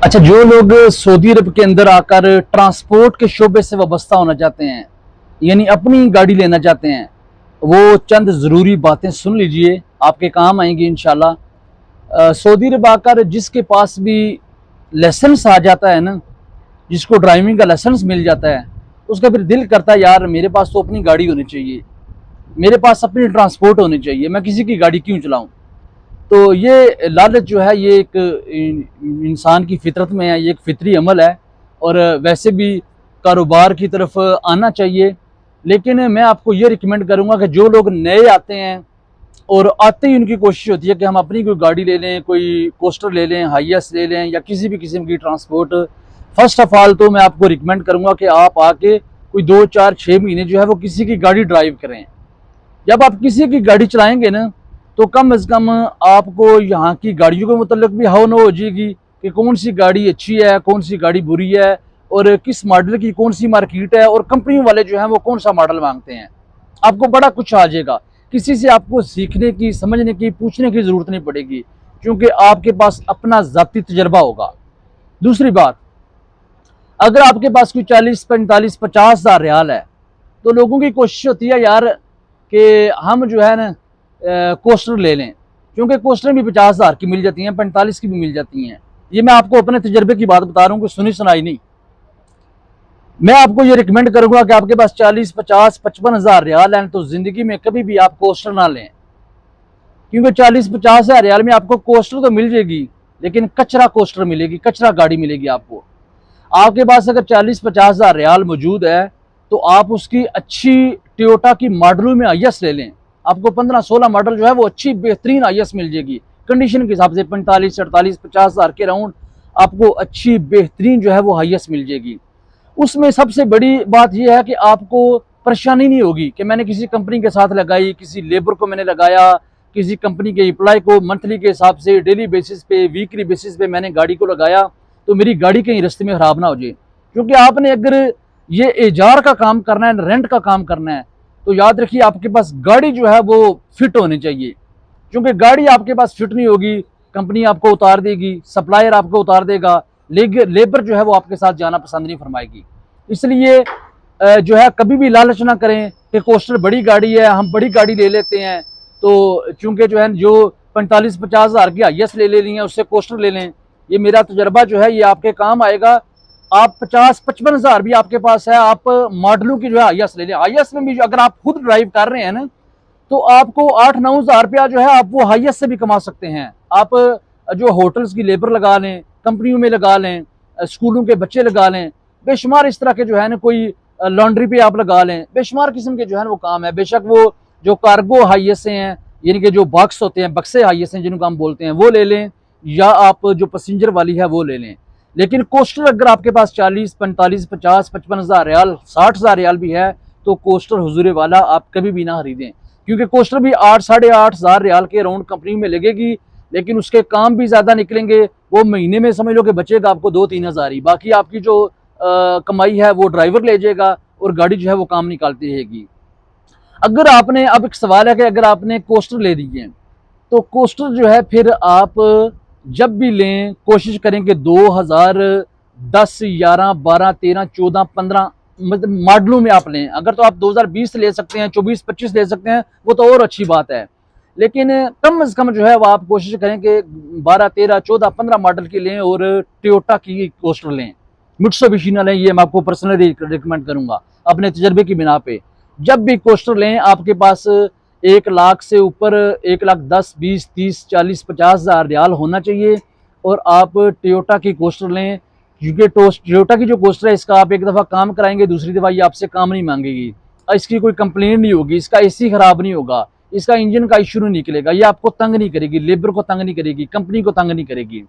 अच्छा, जो लोग सऊदी अरब के अंदर आकर ट्रांसपोर्ट के शोबे से वाबस्ता होना चाहते हैं, यानी अपनी गाड़ी लेना चाहते हैं, वो चंद ज़रूरी बातें सुन लीजिए, आपके काम आएंगी इंशाल्लाह। सऊदी अरब आकर जिसके पास भी लाइसेंस आ जाता है ना, जिसको ड्राइविंग का लाइसेंस मिल जाता है, उसका फिर दिल करता है यार मेरे पास तो अपनी गाड़ी होनी चाहिए, मेरे पास अपनी ट्रांसपोर्ट होनी चाहिए, मैं किसी की गाड़ी क्यों चलाऊं। तो ये लालच जो है ये एक इंसान की फितरत में है, ये एक फितरी अमल है। और वैसे भी कारोबार की तरफ आना चाहिए। लेकिन मैं आपको ये रिकमेंड करूँगा कि जो लोग नए आते हैं और आते ही उनकी कोशिश होती है कि हम अपनी कोई गाड़ी ले लें, कोई कोस्टर ले लें, हाईएस ले लें या किसी भी किस्म की ट्रांसपोर्ट, फर्स्ट ऑफ ऑल तो मैं आपको रिकमेंड करूँगा कि आप आके कोई 2 4 6 महीने जो है वो किसी की गाड़ी ड्राइव करें। जब आप किसी की गाड़ी चलाएंगे ना, तो कम से कम आपको यहाँ की गाड़ियों के मुतल्लिक भी हवा हो जाएगी कि कौन सी गाड़ी अच्छी है, कौन सी गाड़ी बुरी है, और किस मॉडल की कौन सी मार्केट है, और कंपनी वाले जो हैं वो कौन सा मॉडल मांगते हैं। आपको बड़ा कुछ आ जाएगा। किसी से आपको सीखने की, समझने की, पूछने की ज़रूरत नहीं पड़ेगी, क्योंकि आपके पास अपना ज़ाती तजर्बा होगा। दूसरी बात, अगर आपके पास कोई 40 45 50 हज़ार रियाल है, तो लोगों की कोशिश होती है यार कि हम जो है ना कोस्टर ले लें, क्योंकि कोस्टर भी 50 हज़ार की मिल जाती हैं, 45 की भी मिल जाती हैं। ये मैं आपको अपने तजर्बे की बात बता रहा हूँ कि सुनी सुनाई नहीं। मैं आपको ये रिकमेंड करूंगा कि आपके पास 40 50 55 हज़ार रियाल हैं, तो जिंदगी में कभी भी आप कोस्टर ना लें, क्योंकि 40 50 हज़ार रियाल में आपको कोस्टर तो मिल जाएगी, लेकिन कचरा कोस्टर मिलेगी, कचरा गाड़ी मिलेगी आपको। आपके पास अगर 40 50 हज़ार रियाल मौजूद है, तो आप उसकी अच्छी टोयोटा की मॉडलों में आईएस ले लें। आपको 15 16 मॉडल जो है वो अच्छी बेहतरीन आईएस मिल जाएगी, कंडीशन के हिसाब से 45 48 50 हज़ार के राउंड आपको अच्छी बेहतरीन जो है वो आईएस मिल जाएगी। उसमें सबसे बड़ी बात यह है कि आपको परेशानी नहीं होगी कि मैंने किसी कंपनी के साथ लगाई, किसी लेबर को मैंने लगाया, किसी कंपनी के एम्प्लॉय को मंथली के हिसाब से, डेली बेसिस पे, वीकली बेसिस पे मैंने गाड़ी को लगाया, तो मेरी गाड़ी कहीं रास्ते में खराब ना हो जाए। क्योंकि आपने अगर ये एजार का काम करना है, रेंट का काम करना है, तो याद रखिए आपके पास गाड़ी जो है वो फिट होनी चाहिए। क्योंकि गाड़ी आपके पास फिट नहीं होगी, कंपनी आपको उतार देगी, सप्लायर आपको उतार देगा, लेबर जो है वो आपके साथ जाना पसंद नहीं फरमाएगी। इसलिए जो है कभी भी लालच ना करें कि कोस्टर बड़ी गाड़ी है, हम बड़ी गाड़ी ले लेते हैं, तो चूंकि जो है जो 45 50 हज़ार की हाईएस ले लेनी है, उससे कोस्टर ले लें। ये मेरा तजर्बा जो है ये आपके काम आएगा। आप 50 55 हज़ार भी आपके पास है, आप मॉडलों की जो है हाईएस ले लें। हाईएस में भी अगर आप खुद ड्राइव कर रहे हैं ना, तो आपको 8 9 हज़ार रुपया जो है आप वो हाईएस से भी कमा सकते हैं। आप जो होटल्स की लेबर लगा लें, कंपनियों में लगा लें, स्कूलों के बच्चे लगा लें, बेशुमार इस तरह के जो है ना, कोई लॉन्ड्री पे आप लगा लें, बेशुमार किस्म के जो है ना वो काम है। बेशक वो जो कार्गो हाईएस हैं, यानी कि जो बॉक्स होते हैं, बक्से हाईएस हैं जिनको हम बोलते हैं, वो ले लें, या आप जो पैसेंजर वाली है वो ले लें। लेकिन कोस्टर अगर आपके पास 40 45 50 55 हज़ार रियाल, 60 हज़ार रियाल भी है, तो कोस्टर हुजूरे वाला आप कभी भी ना खरीदें। क्योंकि कोस्टर भी 8 साढ़े 8 हज़ार रियाल के राउंड कंपनी में लगेगी, लेकिन उसके काम भी ज़्यादा निकलेंगे। वो महीने में समझ लो कि बचेगा आपको 2 3 हज़ार ही, बाकी आपकी जो कमाई है वो ड्राइवर ले जाएगा, और गाड़ी जो है वो काम निकालती रहेगी। अगर आपने, अब एक सवाल है कि अगर आपने कोस्टर ले दिए, तो कोस्टर जो है फिर आप जब भी लें कोशिश करें कि 2010 11 12 13 14 15 मतलब मॉडलों में आप लें। अगर तो आप 2020 ले सकते हैं, 24 25 ले सकते हैं, वो तो और अच्छी बात है। लेकिन कम से कम जो है वो आप कोशिश करें कि 12 13 14 15 मॉडल की लें, और टोयोटा की कोस्टर लें, मित्सुबिशी ना लें। ये मैं आपको पर्सनली रिकमेंड करूंगा अपने तजर्बे की बिना पे। जब भी कोस्टर लें, आपके पास 1 लाख से ऊपर, 1 लाख 10 20 30 40 50 हज़ार रियाल होना चाहिए, और आप टोयोटा की कोस्टर लें। क्योंकि टोयोटा की जो कोस्टर है, इसका आप एक दफ़ा काम कराएंगे, दूसरी दफ़ा ये आपसे काम नहीं मांगेगी, इसकी कोई कंप्लेंट नहीं होगी, इसका एसी खराब नहीं होगा, इसका इंजन का इशू नहीं निकलेगा, ये आपको तंग नहीं करेगी, लेबर को तंग नहीं करेगी, कंपनी को तंग नहीं करेगी।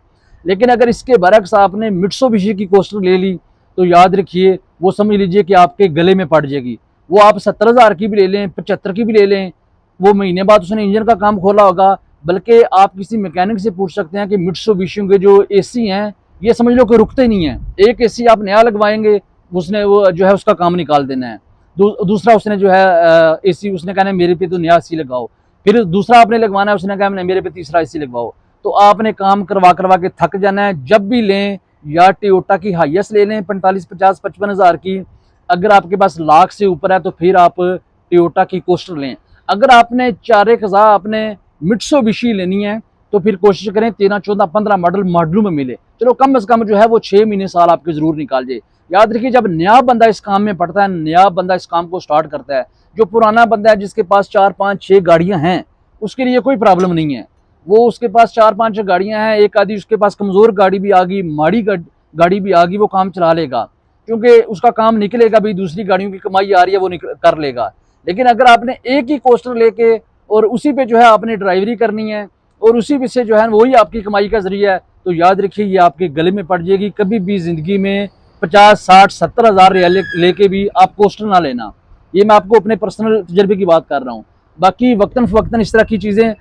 लेकिन अगर इसके बरक्स आपने मित्सुबिशी की कोस्टर ले ली, तो याद रखिए वो समझ लीजिए कि आपके गले में पड़ जाएगी। वो आप 70 हज़ार की भी ले लें, 75 की भी ले लें, वो महीने बाद उसने इंजन का काम खोला होगा। बल्कि आप किसी मैकेनिक से पूछ सकते हैं कि मित्सुबिशी के जो एसी हैं, ये समझ लो कि रुकते नहीं हैं। एक एसी आप नया लगवाएंगे, उसने वो जो है उसका काम निकाल देना है। दूसरा उसने जो है एसी, उसने कहना है मेरे पे तो नया एसी लगाओ, फिर दूसरा आपने लगवाना है, उसने कहा मेरे पे तीसरा एसी लगवाओ। तो आपने काम करवा करवा के थक जाना है। जब भी लें, या टोयोटा की हाईएस्ट ले लें 45, 50, 55 हज़ार की। अगर आपके पास लाख से ऊपर है तो फिर आप टोयोटा की कोस्टर लें। अगर आपने 4-1 हज़ार आपने मित्सुबिशी लेनी है तो फिर कोशिश करें 13, 14, 15 मॉडलों में मिले। चलो कम से कम जो है वो 6 महीने साल आपके जरूर निकाल जाए। याद रखिए, जब नया बंदा इस काम में पड़ता है, नया बंदा इस काम को स्टार्ट करता है, जो पुराना बंदा है जिसके पास 4, 5, 6 गाड़ियां हैं, उसके लिए कोई प्रॉब्लम नहीं है। वो उसके पास 4, 5 गाड़ियां हैं, एक आधी उसके पास कमजोर गाड़ी भी आ गई, माड़ी गाड़ी भी आ गई, वो काम चला लेगा, क्योंकि उसका काम निकलेगा भी, दूसरी गाड़ियों की कमाई आ रही है वो कर लेगा। लेकिन अगर आपने एक ही कोस्टर लेके और उसी पे जो है आपने ड्राइवरी करनी है और उसी पे से जो है वही आपकी कमाई का जरिया है, तो याद रखिए ये आपके गले में पड़ जाएगी। कभी भी जिंदगी में 50, 60, 70 हज़ार रियाल लेके भी आप कोस्टर ना लेना। ये मैं आपको अपने पर्सनल तजर्बे की बात कर रहा हूँ। बाकी वक्तन फवक्तन इस तरह की चीज़ें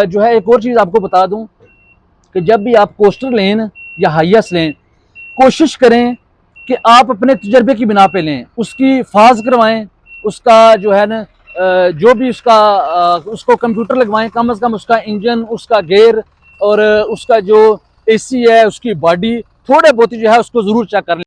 जो है, एक और चीज़ आपको बता दूँ कि जब भी आप कोस्टर लें या हाईएस्ट लें, कोशिश करें कि आप अपने तजर्बे की बिना पे लें, उसकी फाज करवाएं, उसका जो है ना जो भी उसका उसको कंप्यूटर लगवाएं, कम से कम उसका इंजन, उसका गेयर और उसका जो एसी है, उसकी बॉडी थोड़े बहुत जो है उसको ज़रूर चेक कर लें।